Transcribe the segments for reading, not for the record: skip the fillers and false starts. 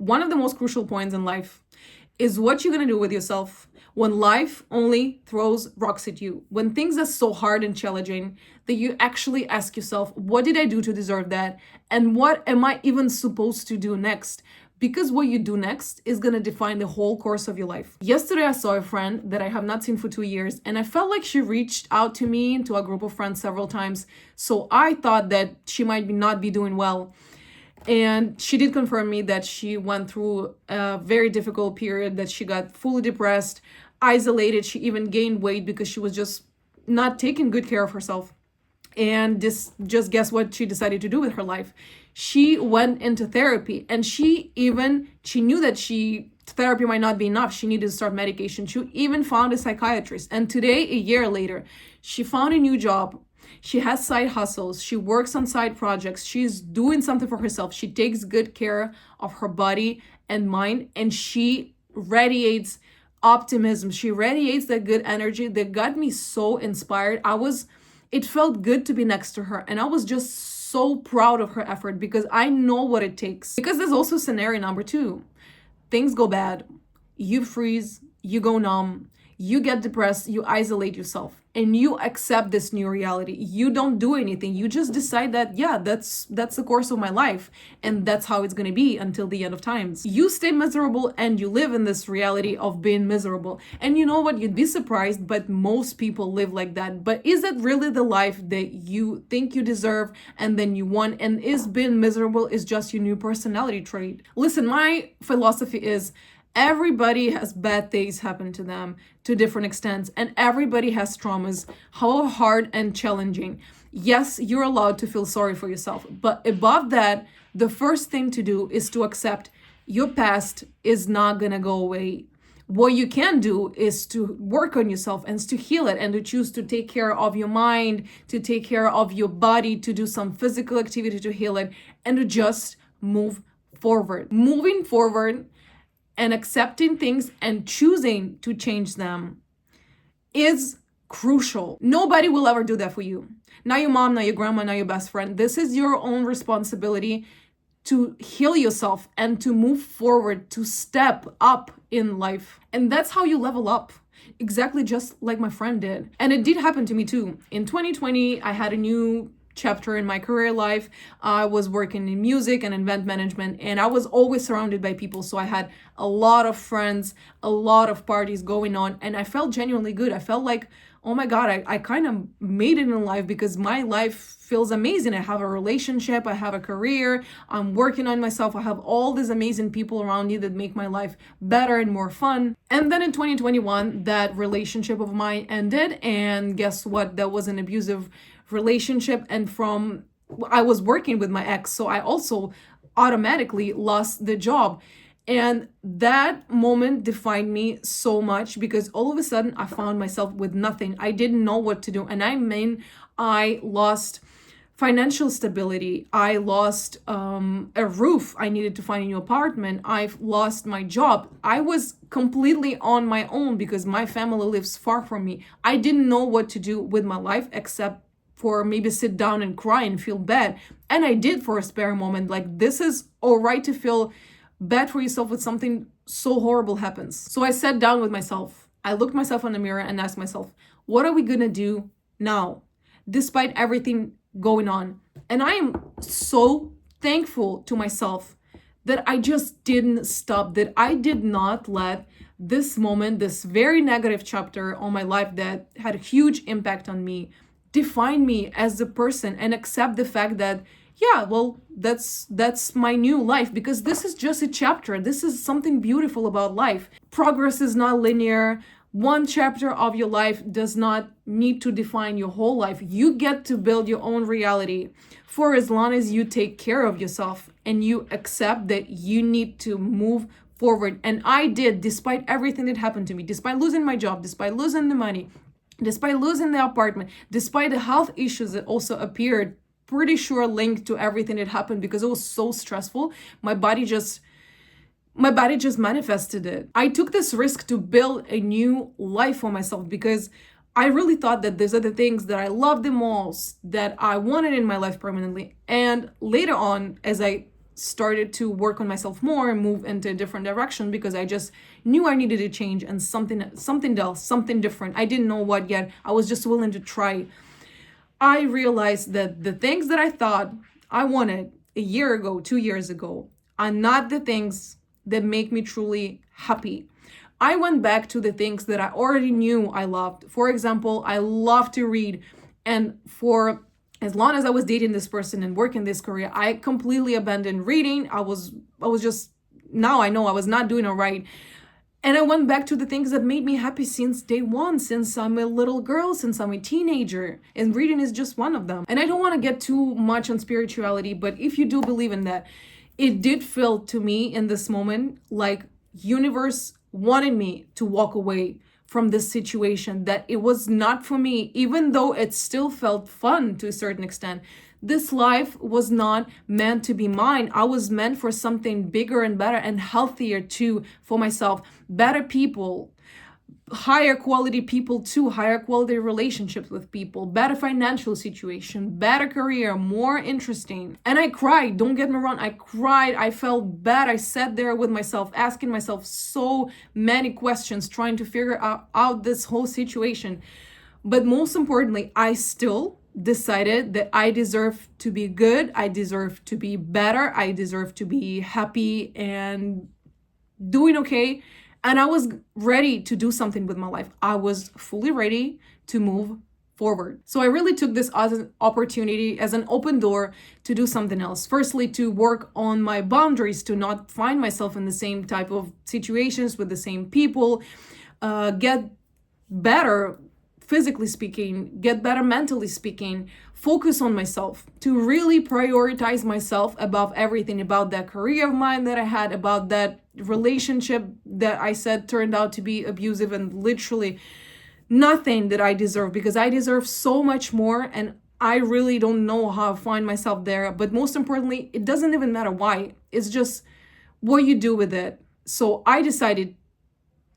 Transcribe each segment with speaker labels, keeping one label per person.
Speaker 1: one of the most crucial points in life is what you're going to do with yourself when life only throws rocks at you. When things are so hard and challenging that you actually ask yourself, what did I do to deserve that? And what am I even supposed to do next? Because what you do next is going to define the whole course of your life. Yesterday, I saw a friend that I have not seen for 2 years, and I felt like she reached out to me, to a group of friends several times. So I thought that she might not be doing well. And she did confirm me that she went through a very difficult period, that she got fully depressed, isolated. She even gained weight because she was just not taking good care of herself. And just guess what she decided to do with her life? She went into therapy, and she knew that therapy might not be enough. She needed to start medication. She even found a psychiatrist. And today, a year later, she found a new job. She has side hustles. She works on side projects. She's doing something for herself. She takes good care of her body and mind, and she radiates optimism. She radiates that good energy that got me so inspired. It felt good to be next to her, and I was just so proud of her effort because I know what it takes. Because there's also scenario number 2. Things go bad. You freeze, you go numb, you get depressed, you isolate yourself, and you accept this new reality. You don't do anything. You just decide that, yeah, that's the course of my life, and that's how it's going to be until the end of times. You stay miserable, and you live in this reality of being miserable. And you know what? You'd be surprised, but most people live like that. But is that really the life that you think you deserve and then you want? And is being miserable is just your new personality trait? Listen, my philosophy is, everybody has bad things happen to them to different extents, and everybody has traumas, how hard and challenging. Yes, you're allowed to feel sorry for yourself, but above that, the first thing to do is to accept your past is not gonna go away. What you can do is to work on yourself and to heal it, and to choose to take care of your mind, to take care of your body, to do some physical activity to heal it, and to just move forward. Moving forward and accepting things and choosing to change them is crucial. Nobody will ever do that for you. Not your mom, not your grandma, not your best friend. This is your own responsibility to heal yourself and to move forward, to step up in life. And that's how you level up. Exactly just like my friend did. And it did happen to me too. In 2020, I had a new chapter in my career life. I was working in music and event management, and I was always surrounded by people. So I had a lot of friends, a lot of parties going on, and I felt genuinely good. I felt like, oh my God, I kind of made it in life because my life feels amazing. I have a relationship, I have a career, I'm working on myself. I have all these amazing people around me that make my life better and more fun. And then in 2021, that relationship of mine ended, and guess what? That was an abusive relationship, and I was working with my ex, so I also automatically lost the job. And that moment defined me so much because all of a sudden I found myself with nothing. I didn't know what to do. And I lost financial stability. I lost a roof. I needed to find a new apartment. I've lost my job. I was completely on my own because my family lives far from me. I didn't know what to do with my life except for maybe sit down and cry and feel bad. And I did for a spare moment. Like, this is all right to feel bad for yourself when something so horrible happens. So I sat down with myself. I looked myself in the mirror and asked myself, what are we gonna do now, despite everything going on? And I am so thankful to myself that I just didn't stop, that I did not let this moment, this very negative chapter on my life that had a huge impact on me, define me as a person, and accept the fact that, yeah, well, that's my new life, because this is just a chapter. This is something beautiful about life. Progress is not linear. One chapter of your life does not need to define your whole life. You get to build your own reality for as long as you take care of yourself and you accept that you need to move forward. And I did, despite everything that happened to me, despite losing my job, despite losing the money, despite losing the apartment, despite the health issues that also appeared, pretty sure linked to everything that happened because it was so stressful. My body just manifested it. I took this risk to build a new life for myself because I really thought that these are the things that I love the most, that I wanted in my life permanently. And later on, as I started to work on myself more and move into a different direction, because I just knew I needed to change and something else, something different. I didn't know what yet. I was just willing to try. I realized that the things that I thought I wanted a year ago, 2 years ago, are not the things that make me truly happy. I went back to the things that I already knew I loved. For example, I love to read. And for as long as I was dating this person and working this career, I completely abandoned reading. I was just, now I know I was not doing it right. And I went back to the things that made me happy since day one, since I'm a little girl, since I'm a teenager. And reading is just one of them. And I don't want to get too much on spirituality, but if you do believe in that, it did feel to me in this moment like universe wanted me to walk away from this situation, that it was not for me, even though it still felt fun to a certain extent. This life was not meant to be mine. I was meant for something bigger and better and healthier too, for myself. Better people, higher quality people too, higher quality relationships with people, better financial situation, better career, more interesting. And I cried, don't get me wrong, I cried, I felt bad. I sat there with myself, asking myself so many questions, trying to figure out this whole situation. But most importantly, I still decided that I deserve to be good, I deserve to be better, I deserve to be happy and doing okay. And I was ready to do something with my life. I was fully ready to move forward. So I really took this as an opportunity, as an open door to do something else. Firstly, to work on my boundaries, to not find myself in the same type of situations with the same people, get better physically speaking, get better mentally speaking, focus on myself, to really prioritize myself above everything, about that career of mine that I had, about that relationship that I said turned out to be abusive and literally nothing that I deserve, because I deserve so much more and I really don't know how to find myself there. But most importantly, it doesn't even matter why. It's just what you do with it. So I decided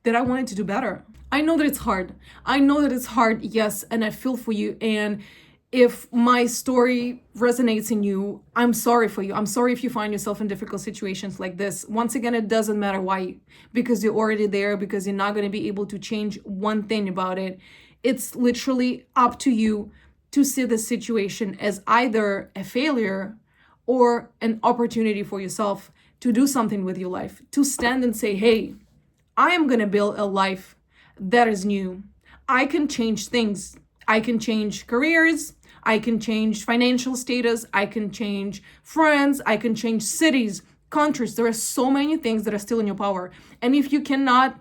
Speaker 1: that I wanted to do better. I know that it's hard. I know that it's hard, yes, and I feel for you. And if my story resonates in you, I'm sorry for you. I'm sorry if you find yourself in difficult situations like this. Once again, it doesn't matter why, because you're already there, because you're not going to be able to change one thing about it. It's literally up to you to see the situation as either a failure or an opportunity for yourself to do something with your life, to stand and say, hey, I am going to build a life that is new. I can change things. I can change careers. I can change financial status. I can change friends. I can change cities, countries. There are so many things that are still in your power. And if you cannot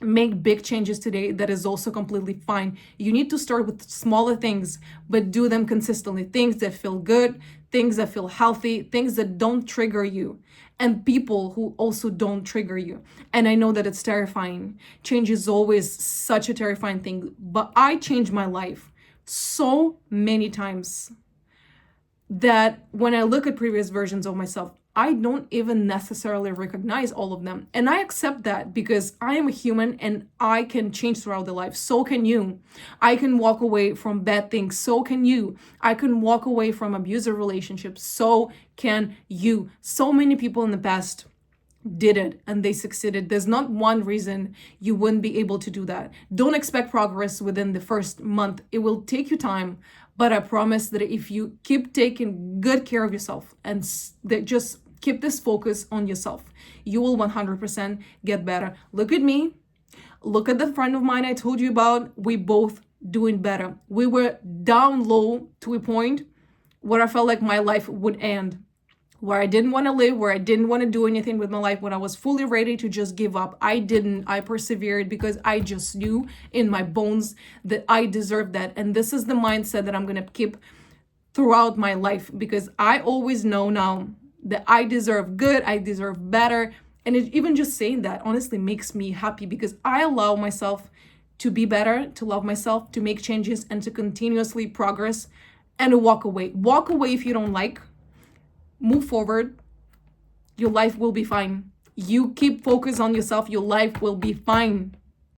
Speaker 1: make big changes today, that is also completely fine. You need to start with smaller things, but do them consistently. Things that feel good, things that feel healthy, things that don't trigger you, and people who also don't trigger you. And I know that it's terrifying. Change is always such a terrifying thing, but I changed my life so many times that when I look at previous versions of myself, I don't even necessarily recognize all of them. And I accept that, because I am a human and I can change throughout the life. So can you. I can walk away from bad things. So can you. I can walk away from abusive relationships. So can you. So many people in the past did it and they succeeded. There's not one reason you wouldn't be able to do that. Don't expect progress within the first month. It will take you time. But I promise that if you keep taking good care of yourself and just keep this focus on yourself, you will 100% get better. Look at me. Look at the friend of mine I told you about. We both doing better. We were down low to a point where I felt like my life would end, where I didn't want to live, where I didn't want to do anything with my life, when I was fully ready to just give up. I didn't. I persevered because I just knew in my bones that I deserved that. And this is the mindset that I'm going to keep throughout my life, because I always know now that I deserve good, I deserve better. And even just saying that honestly makes me happy, because I allow myself to be better, to love myself, to make changes, and to continuously progress, and to walk away. Walk away if you don't like. Move forward. Your life will be fine. You keep focus on yourself. Your life will be fine.